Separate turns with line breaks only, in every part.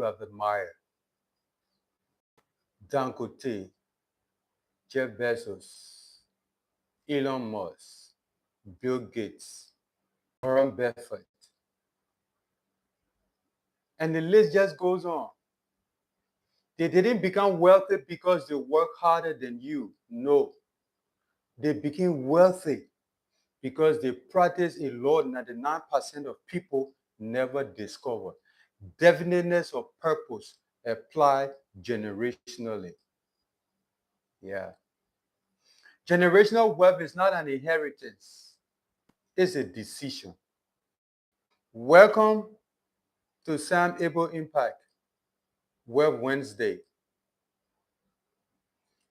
have admired. Dangote, Jeff Bezos, Elon Musk, Bill Gates, Warren Buffett. And the list just goes on. They didn't become wealthy because they work harder than you. No. They became wealthy because they practice a law 99% of people never discover. Definiteness of purpose applied generationally. Yeah. Generational wealth is not an inheritance. It's a decision. Welcome to Sam-Abel Impact Wealth Wednesday.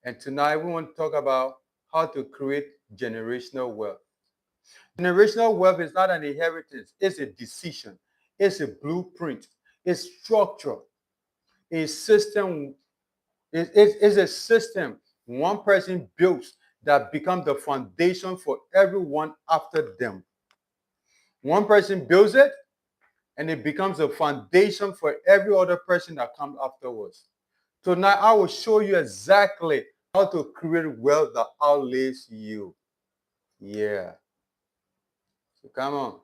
And tonight we want to talk about how to create generational wealth. Generational wealth is not an inheritance. It's a decision. It's a blueprint. It's structure. A system. It's a system one person builds that becomes the foundation for everyone after them. One person builds it, and it becomes a foundation for every other person that comes afterwards. Tonight, I will show you exactly how to create wealth that outlives you. Yeah. So come on.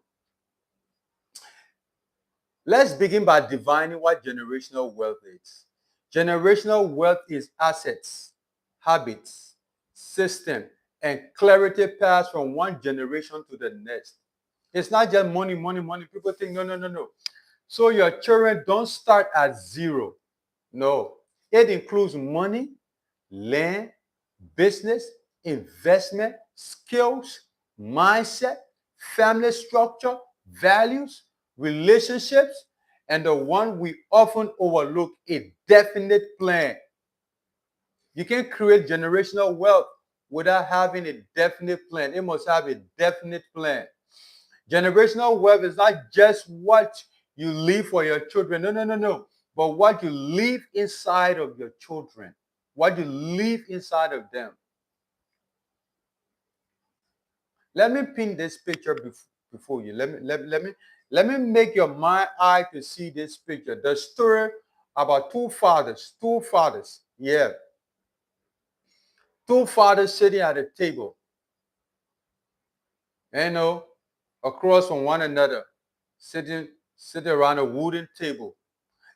Let's begin by defining what generational wealth is. Generational wealth is assets, habits, system, and clarity passed from one generation to the next. It's not just money, money, money. People think, no. So your children don't start at zero. No. It includes money, land, business, investment, skills, mindset, family structure, values, relationships, and the one we often overlook, a definite plan. You can't create generational wealth without having a definite plan. It must have a definite plan. Generational wealth is not just what you leave for your children. No. But what you leave inside of your children. What you leave inside of them. Let me pin this picture before you. Let me make your mind eye to see this picture. The story about two fathers. Yeah. Two fathers sitting at a table. Across from one another, sitting around a wooden table.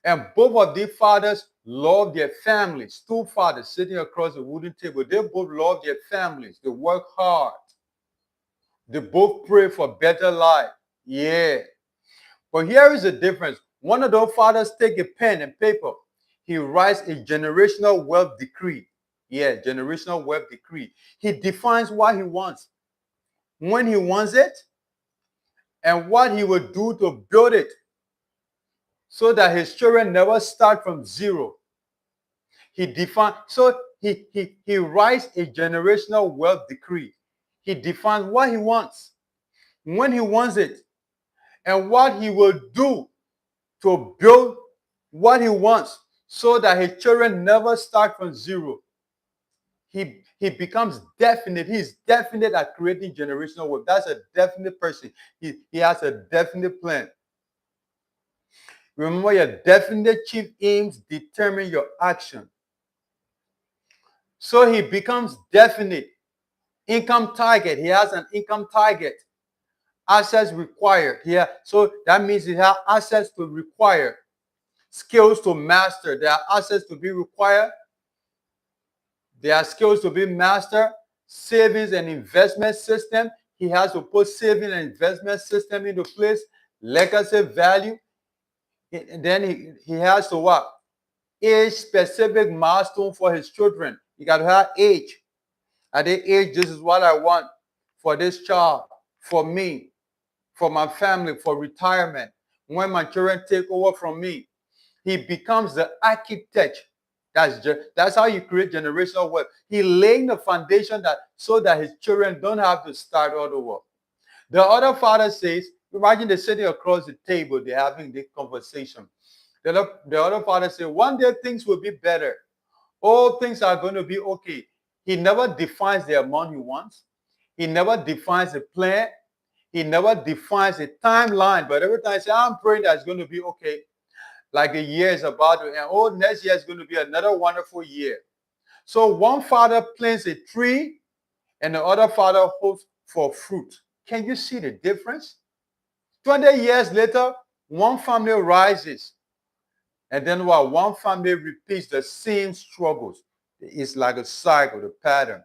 And both of these fathers love their families. Two fathers sitting across a wooden table. They both love their families. They work hard. They both pray for better life. Yeah. But here is the difference. One of those fathers take a pen and paper. He writes a generational wealth decree. Yeah, generational wealth decree. He defines what he wants, when he wants it, and what he will do to build it so that his children never start from zero. He writes a generational wealth decree. He defines what he wants, when he wants it, and what he will do to build what he wants so that his children never start from zero. He becomes definite. He's definite at creating generational wealth. That's a definite person. He has a definite plan. Remember, your definite chief aims determine your action. So he becomes definite. Income target. He has an income target. Assets required. So that means he has assets to require. Skills to master. There are assets to be required. There are skills to be mastered. Savings and investment system. He has to put saving and investment system into place. Legacy value. And then he has to what? Age-specific milestone for his children. You got to have age. At the age, this is what I want for this child, for me, for my family, for retirement. When my children take over from me, he becomes the architect. That's how you create generational wealth. He laying the foundation so that his children don't have to start all over. The other father says, imagine they're sitting across the table, they're having this conversation. The other father says, one day things will be better. All things are going to be okay. He never defines the amount he wants. He never defines a plan. He never defines a timeline. But every time he says, I'm praying that it's going to be okay. like the year is about to end. Oh, next year is going to be another wonderful year. So one father plants a tree and the other father hopes for fruit. Can you see the difference? 20 years later, one family rises. And then while one family repeats the same struggles, it's like a cycle, the pattern.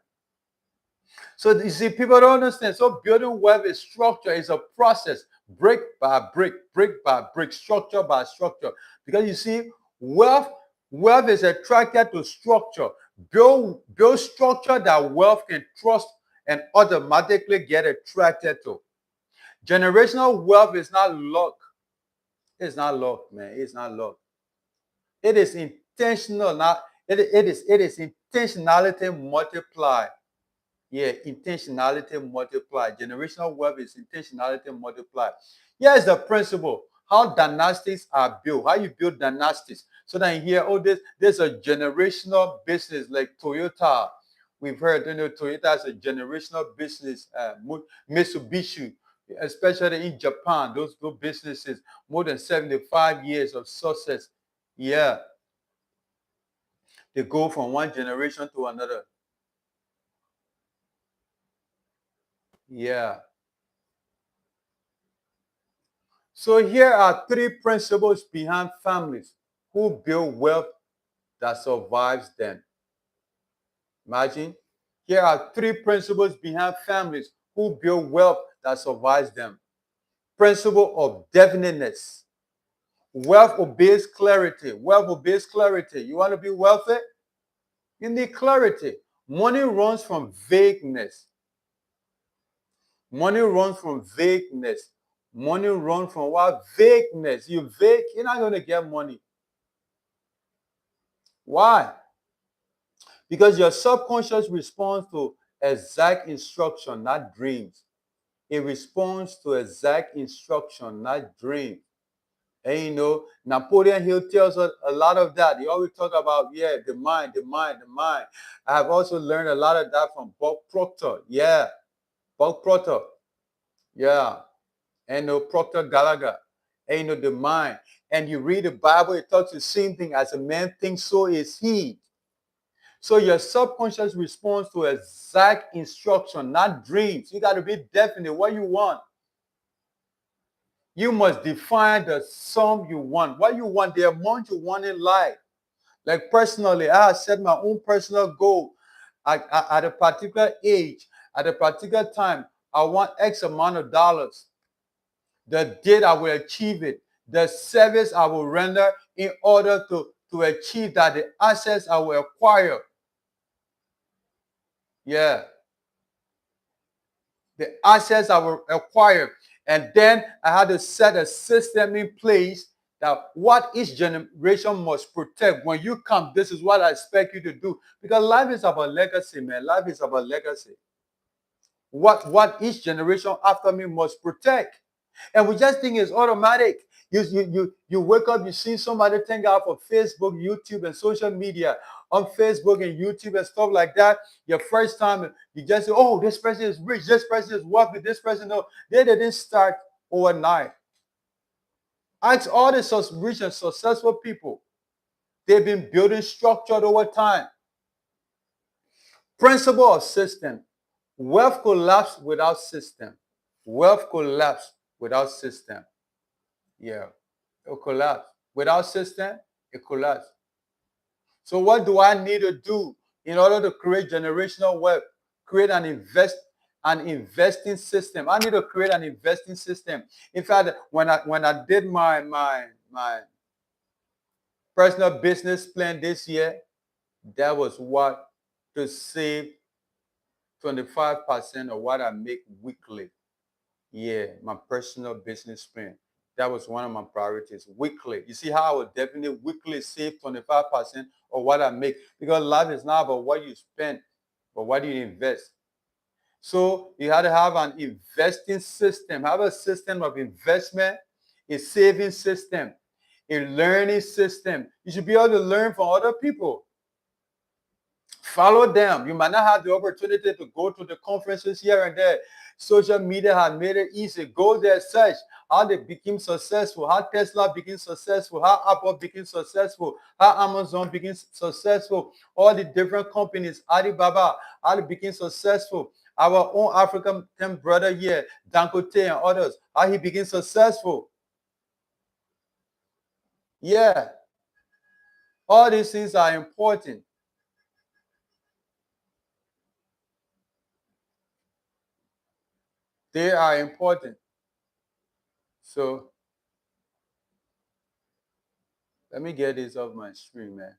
So you see, people don't understand. So building wealth is structure, is a process, brick by brick, brick by brick, structure by structure. Because you see, wealth is attracted to structure. Build structure that wealth can trust and automatically get attracted to. Generational wealth is not luck. It's not luck, man. It's not luck. It is intentional. Not it is intentionality multiplied. Yeah, intentionality multiplied. Generational wealth is intentionality multiplied. Here's the principle: how dynasties are built. How you build dynasties. So then here, oh, there's a generational business like Toyota. We've heard, Toyota is a generational business. Mitsubishi, especially in Japan, those businesses, more than 75 years of success. Yeah, they go from one generation to another. Yeah. So here are three principles behind families who build wealth that survives them. Imagine, here are three principles behind families who build wealth that survives them. Principle of definiteness. Wealth obeys clarity. Wealth obeys clarity. You want to be wealthy? You need clarity. Money runs from vagueness. Money runs from vagueness. Money runs from what? Vagueness. You vague, you're not going to get money. Why? Because your subconscious responds to exact instruction, not dreams. It responds to exact instruction, not dreams. And Napoleon Hill tells us a lot of that. He always talk about, yeah, the mind, the mind, the mind. I have also learned a lot of that from Buck Proctor. Yeah, Buck Proctor. Yeah. And Proctor Gallagher. And the mind. And you read the Bible, it talks the same thing. As a man thinks, so is he. So your subconscious responds to exact instruction, not dreams. You got to be definite what you want. You must define the sum you want. What you want, the amount you want in life. Like personally, I have set my own personal goal at a particular age, at a particular time. I want X amount of dollars. The date I will achieve it. The service I will render in order to achieve that. The assets I will acquire. Yeah. The assets I will acquire. And then I had to set a system in place that what each generation must protect. When you come, this is what I expect you to do. Because life is about legacy, man. Life is about legacy. What each generation after me must protect. And we just think it's automatic. You wake up, you see somebody thank God for Facebook, YouTube, and social media. On Facebook and YouTube and stuff like that, your first time, you just say, oh, this person is rich, this person is wealthy, this person, no. They didn't start overnight. Ask all the rich and successful people. They've been building structured over time. Principle of system. Wealth collapse without system. Wealth collapse without system. Yeah, it'll collapse. Without system, it collapses. So what do I need to do in order to create generational wealth? Create an investing system. I need to create an investing system. In fact, when I did my personal business plan this year, that was what to save 25% of what I make weekly. Yeah, my personal business plan. That was one of my priorities weekly. You see how I would definitely weekly save 25% of what I make, because life is not about what you spend, but what you invest. So you have to have an investing system, have a system of investment, a saving system, a learning system. You should be able to learn from other people. Follow them. You might not have the opportunity to go to the conferences here and there. Social media has made it easy. Go there, search. how they became successful, how Tesla became successful, how Apple became successful, how Amazon became successful, all the different companies, Alibaba, how they became successful. Our own African brother here, Dangote and others, how he became successful. Yeah, all these things are important. They are important. So let me get this off my screen, man.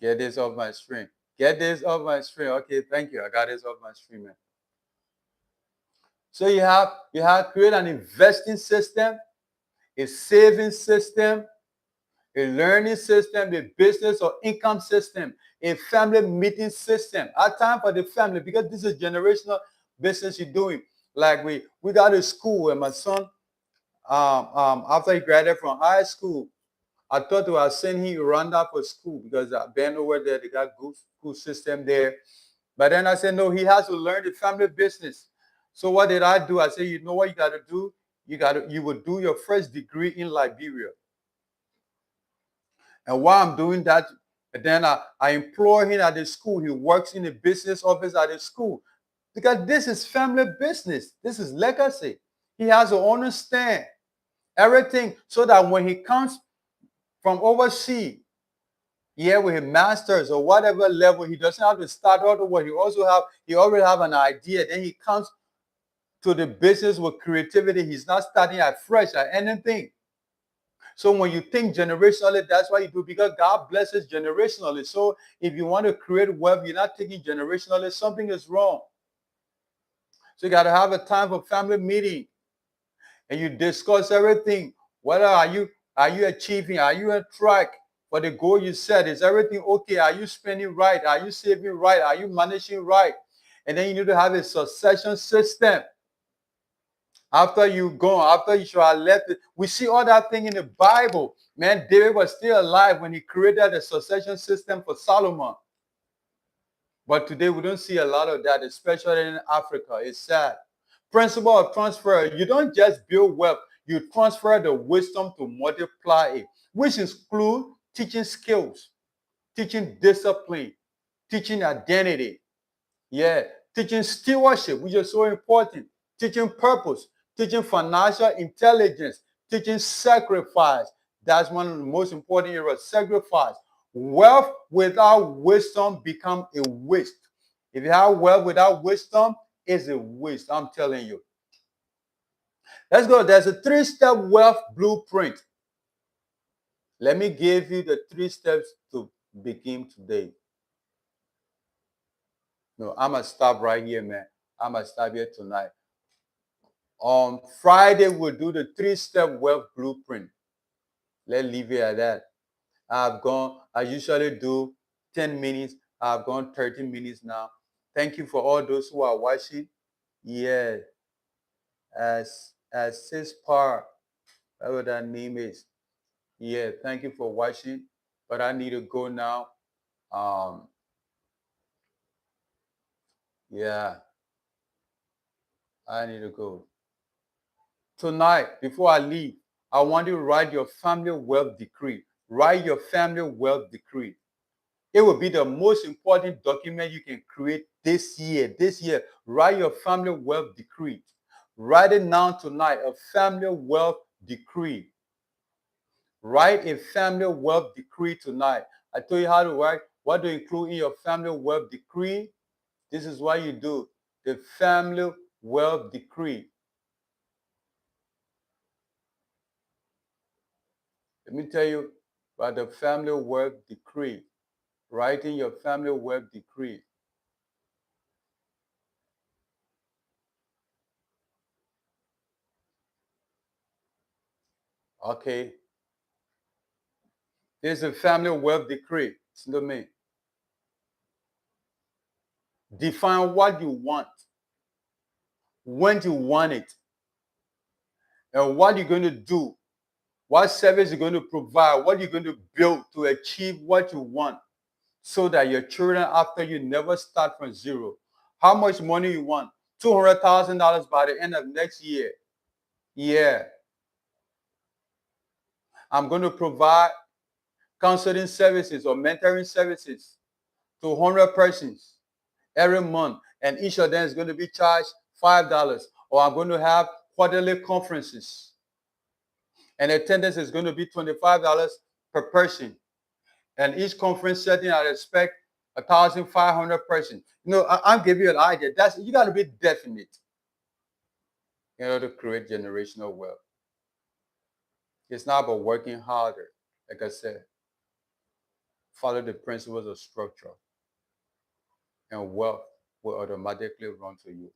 Get this off my screen. Get this off my screen. Okay, thank you. I got this off my screen, man. So you have create an investing system, a saving system, a learning system, a business or income system, a family meeting system. Our time for the family, because this is generational business you're doing. Like we got to school and my son, after he graduated from high school, I thought I was sending him Rwanda for school because I've been over there. They got good school system there. But then I said, no, he has to learn the family business. So what did I do? I said, you know what you got to do? You will do your first degree in Liberia. And while I'm doing that, then I employ him at the school. He works in the business office at the school because this is family business. This is legacy. He has to understand everything so that when he comes from overseas, yeah, with his masters or whatever level, he doesn't have to start all over. He already have an idea. Then he comes to the business with creativity. He's not starting at fresh at anything. So when you think generationally, that's what you do because God blesses generationally. So if you want to create wealth, you're not thinking generationally, something is wrong. So you got to have a time for family meeting and you discuss everything. Whether are you achieving? Are you on track for the goal you set? Is everything okay? Are you spending right? Are you saving right? Are you managing right? And then you need to have a succession system. After you go, after you should have left it, we see all that thing in the Bible. Man, David was still alive when he created a succession system for Solomon. But today we don't see a lot of that, especially in Africa. It's sad. Principle of transfer. You don't just build wealth, you transfer the wisdom to multiply it, which include teaching skills, teaching discipline, teaching identity. Yeah, teaching stewardship, which is so important, teaching purpose, teaching financial intelligence, teaching sacrifice. That's one of the most important areas, sacrifice. Wealth without wisdom become a waste. If you have wealth without wisdom, it's a waste, I'm telling you. Let's go. There's a three-step wealth blueprint. Let me give you the 3 steps to begin today. No, I'm going to stop right here, man. I'm going to stop here tonight. On Friday, we'll do the 3-step wealth blueprint. Let's leave it at that. I usually do 10 minutes. I've gone 30 minutes now. Thank you for all those who are watching. Yeah, as Sis whatever that name is. Yeah, thank you for watching. But I need to go now. Um, yeah, I need to go. Tonight, before I leave, I want you to write your family wealth decree. Write your family wealth decree. It will be the most important document you can create this year. This year, write your family wealth decree. Write it down tonight, a family wealth decree. Write a family wealth decree tonight. I told you how to write, what to include in your family wealth decree. This is what you do. The family wealth decree. Let me tell you about the family wealth decree. Writing your family wealth decree. Okay. There's a family wealth decree. Listen to me. Define what you want, when you want it, and what you're going to do What service you're going to provide, what you're going to build to achieve what you want, so that your children after you never start from zero. How much money you want? $200,000 by the end of next year. Yeah. I'm going to provide counseling services or mentoring services to 100 persons every month, and each of them is going to be charged $5. Or I'm going to have quarterly conferences, and attendance is going to be $25 per person. And each conference setting, I expect 1,500 persons. I'm giving you an idea. You got to be definite in order to create generational wealth. It's not about working harder. Like I said, follow the principles of structure, and wealth will automatically run to you.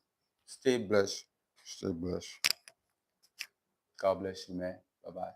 Stay blessed. Stay blessed. God bless you, man. Bye-bye.